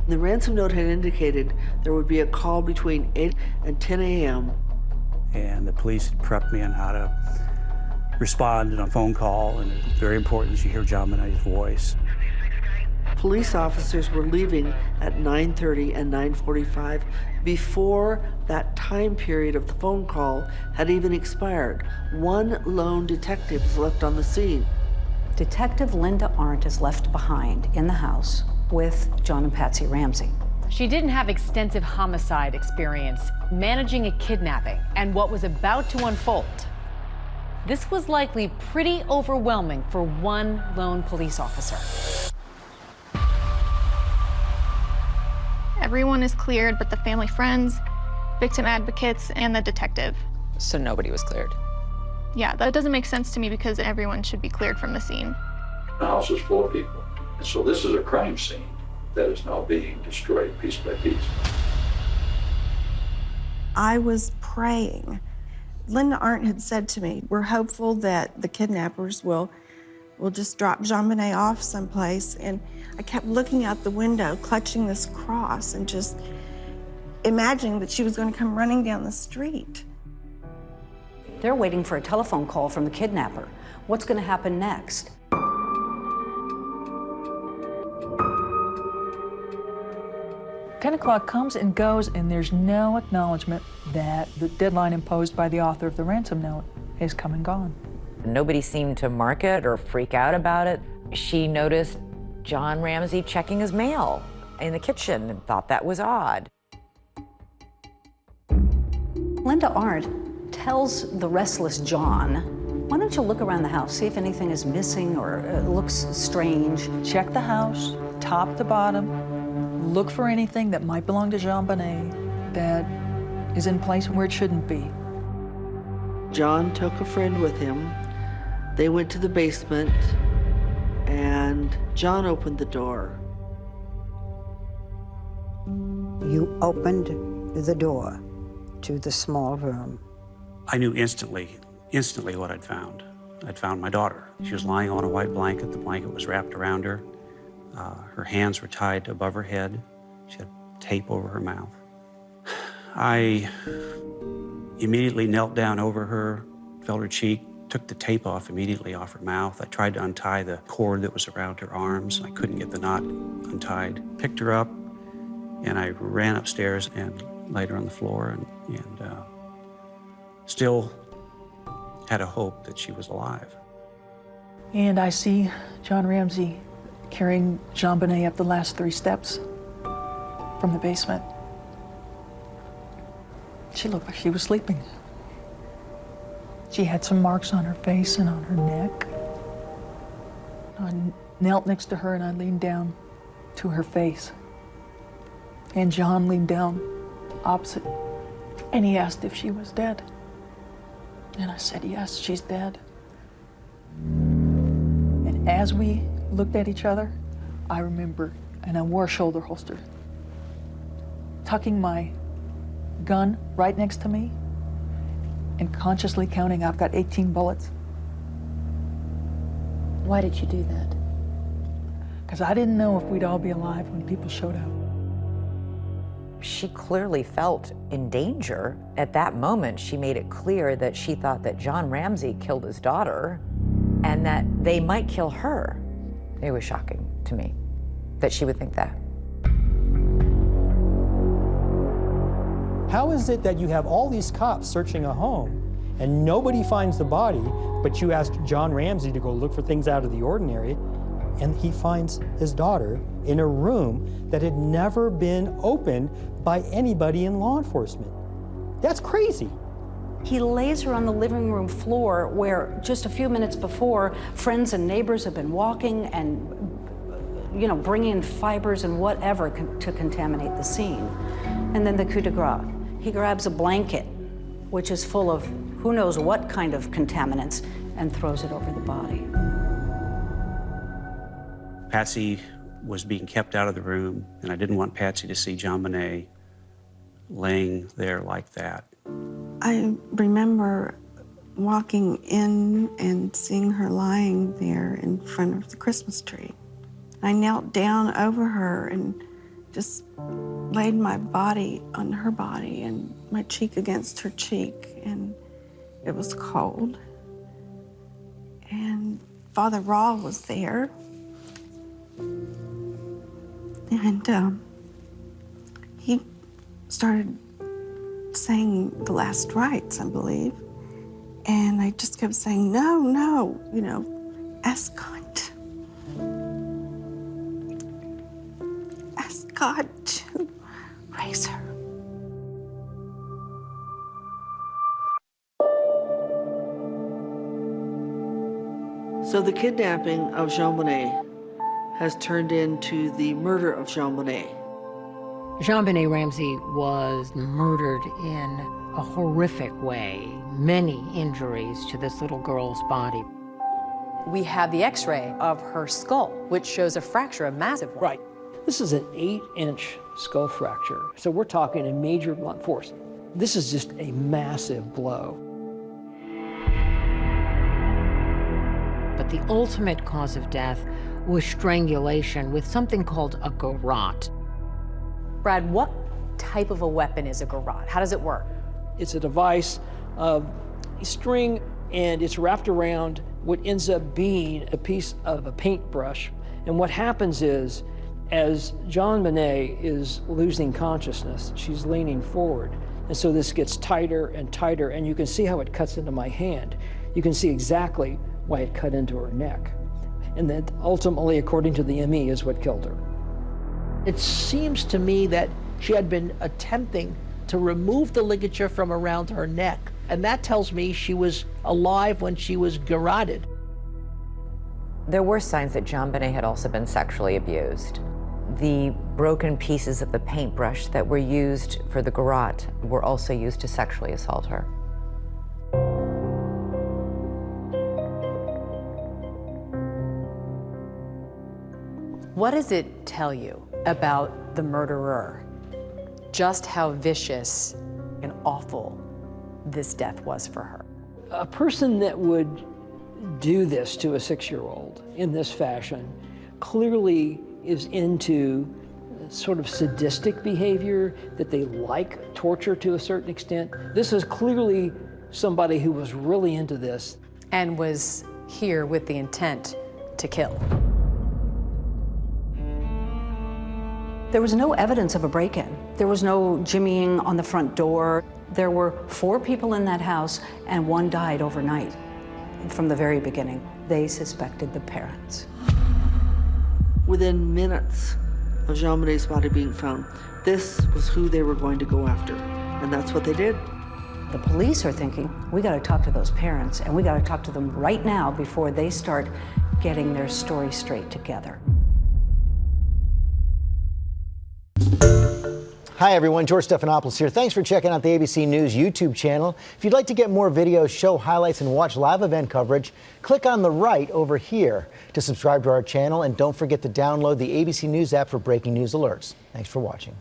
The ransom note had indicated there would be a call between 8 and 10 a.m. And the police had prepped me on how to respond to a phone call, and it's very important that you hear JonBenet's voice. Police officers were leaving at 9:30 and 9:45 before that time period of the phone call had even expired. One lone detective was left on the scene. Detective Linda Arndt is left behind in the house with John and Patsy Ramsey. She didn't have extensive homicide experience managing a kidnapping and what was about to unfold. This was likely pretty overwhelming for one lone police officer. Everyone is cleared but the family, friends, victim advocates, and the detective. So nobody was cleared? Yeah, that doesn't make sense to me because everyone should be cleared from the scene. The house is full of people. And so this is a crime scene that is now being destroyed piece by piece. I was praying. Linda Arndt had said to me, we're hopeful that the kidnappers will just drop JonBenet off someplace. And I kept looking out the window, clutching this cross and just imagining that she was going to come running down the street. They're waiting for a telephone call from the kidnapper. What's going to happen next? "10 o'clock comes and goes, and there's no acknowledgement that the deadline imposed by the author of the ransom note is come and gone. Nobody seemed to mark it or freak out about it. She noticed John Ramsey checking his mail in the kitchen and thought that was odd. Linda Arndt tells the restless John, why don't you look around the house, see if anything is missing or looks strange. Check the house, top to bottom, look for anything that might belong to JonBenet that is in place where it shouldn't be." John took a friend with him. They went to the basement, and John opened the door. You opened the door to the small room. I knew instantly what I'd found. I'd found my daughter. She was lying on a white blanket. The blanket was wrapped around her. Her hands were tied above her head. She had tape over her mouth. I immediately knelt down over her, felt her cheek, took the tape off immediately off her mouth. I tried to untie the cord that was around her arms. I couldn't get the knot untied. Picked her up, and I ran upstairs and laid her on the floor and still had a hope that she was alive. And I see John Ramsey carrying JonBenet up the last 3 steps from the basement. She looked like she was sleeping. She had some marks on her face and on her neck. I knelt next to her and I leaned down to her face. And John leaned down opposite and he asked if she was dead. And I said, yes, she's dead. And as we looked at each other, I remember, and I wore a shoulder holster, tucking my gun right next to me and consciously counting, I've got 18 bullets. Why did you do that? Because I didn't know if we'd all be alive when people showed up. She clearly felt in danger. At that moment, she made it clear that she thought that John Ramsey killed his daughter and that they might kill her. It was shocking to me that she would think that. How is it that you have all these cops searching a home and nobody finds the body, but you asked John Ramsey to go look for things out of the ordinary, and he finds his daughter in a room that had never been opened by anybody in law enforcement? That's crazy. He lays her on the living room floor where just a few minutes before, friends and neighbors have been walking and, you know, bringing in fibers and whatever to contaminate the scene. And then the coup de grace. He grabs a blanket, which is full of who knows what kind of contaminants, and throws it over the body. Patsy was being kept out of the room, and I didn't want Patsy to see JonBenet laying there like that. I remember walking in and seeing her lying there in front of the Christmas tree. I knelt down over her and just laid my body on her body and my cheek against her cheek, and it was cold. And Father Raw was there. And he started saying the last rites, I believe. And I just kept saying, no, no, you know, ask God. Ask God to raise her. So the kidnapping of JonBenet has turned into the murder of JonBenet. JonBenet Ramsey was murdered in a horrific way, many injuries to this little girl's body. We have the x-ray of her skull, which shows a fracture, a massive one. Right. This is an 8-inch skull fracture, so we're talking a major blunt force. This is just a massive blow. But the ultimate cause of death was strangulation with something called a garrote. Brad, what type of a weapon is a garrote? How does it work? It's a device of a string, and it's wrapped around what ends up being a piece of a paintbrush. And what happens is, as JonBenet is losing consciousness, she's leaning forward. And so this gets tighter and tighter, and you can see how it cuts into my hand. You can see exactly why it cut into her neck. And that ultimately, according to the ME, is what killed her. It seems to me that she had been attempting to remove the ligature from around her neck. And that tells me she was alive when she was garroted. There were signs that JonBenet had also been sexually abused. The broken pieces of the paintbrush that were used for the garrote were also used to sexually assault her. What does it tell you about the murderer? Just how vicious and awful this death was for her. A person that would do this to a 6-year-old in this fashion clearly is into sort of sadistic behavior, that they like torture to a certain extent. This is clearly somebody who was really into this. And was here with the intent to kill. There was no evidence of a break-in. There was no jimmying on the front door. There were 4 people in that house, and 1 died overnight. From the very beginning, they suspected the parents. Within minutes of JonBenet's body being found, this was who they were going to go after, and that's what they did. The police are thinking, we got to talk to those parents, and we got to talk to them right now before they start getting their story straight together. Hi everyone, George Stephanopoulos here. Thanks for checking out the ABC News YouTube channel. If you'd like to get more videos, show highlights, and watch live event coverage, click on the right over here to subscribe to our channel, and don't forget to download the ABC News app for breaking news alerts. Thanks for watching.